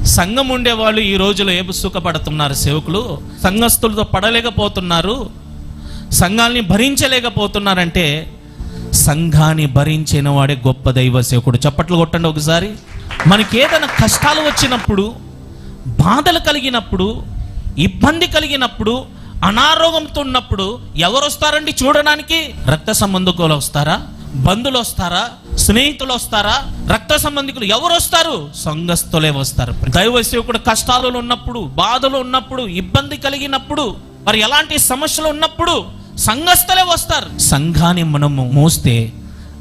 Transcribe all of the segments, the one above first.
సంఘం ఉండేవాళ్ళు ఈ రోజులో ఏ సుఖపడుతున్నారు సేవకులు? సంఘస్థులతో పడలేకపోతున్నారు, సంఘాల్ని భరించలేకపోతున్నారంటే సంఘాన్ని భరించిన వాడే గొప్ప దైవ సేవకుడు. చప్పట్లు కొట్టండి ఒకసారి. మనకి ఏదైనా కష్టాలు వచ్చినప్పుడు, బాధలు కలిగినప్పుడు, ఇబ్బంది కలిగినప్పుడు, అనారోగ్యంతో ఉన్నప్పుడు ఎవరు వస్తారండి చూడడానికి? రక్త సంబంధికులు వస్తారా? బంధువులు వస్తారా? స్నేహితులు వస్తారా? రక్త సంబంధికులు ఎవరు వస్తారు? సంఘస్థులే వస్తారు. దైవ సేవకుడు కష్టాలు ఉన్నప్పుడు, బాధలు ఉన్నప్పుడు, ఇబ్బంది కలిగినప్పుడు, మరి ఎలాంటి సమస్యలు ఉన్నప్పుడు సంఘస్థులే వస్తారు. సంఘాన్ని మనము మోస్తే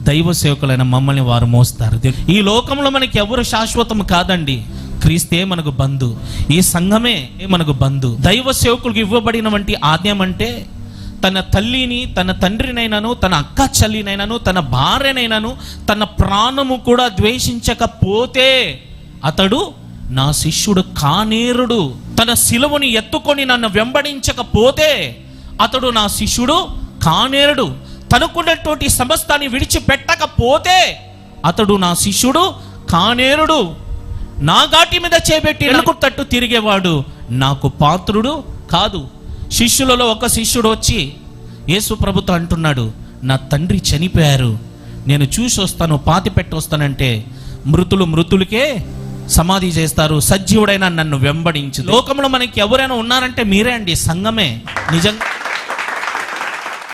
దైవ సేవకులైన మమ్మల్ని వారు మోస్తారు. ఈ లోకంలో మనకి ఎవరు శాశ్వతం కాదండి. క్రీస్తే మనకు బంధు, ఈ సంఘమే మనకు బంధు. దైవ సేవకులకు ఇవ్వబడిన వంటి ఆజ్ఞం అంటే తన తల్లిని, తన తండ్రినైనాను, తన అక్క చెల్లినైనాను, తన భార్యనైనాను, తన ప్రాణము కూడా ద్వేషించకపోతే అతడు నా శిష్యుడు కానేరుడు. తన శిలువని ఎత్తుకొని నన్ను వెంబడించకపోతే అతడు నా శిష్యుడు కానేరుడు. తనకున్నటువంటి సమస్తాన్ని విడిచిపెట్టకపోతే అతడు నా శిష్యుడు కానేరుడు. నా ఘాటి మీద చేపెట్టి వెనుక తట్టు తిరిగేవాడు నాకు పాత్రుడు కాదు. శిష్యులలో ఒక శిష్యుడు వచ్చి యేసు ప్రభుతో అంటున్నాడు, నా తండ్రి చనిపోయారు, నేను చూసి వస్తాను, పాతి పెట్టి వస్తానంటే మృతులు మృతులకే సమాధి చేస్తారు, సజీవుడైనా నన్ను వెంబడించు. లోకంలో మనకి ఎవరైనా ఉన్నారంటే మీరే అండి, సంఘమే. నిజంగా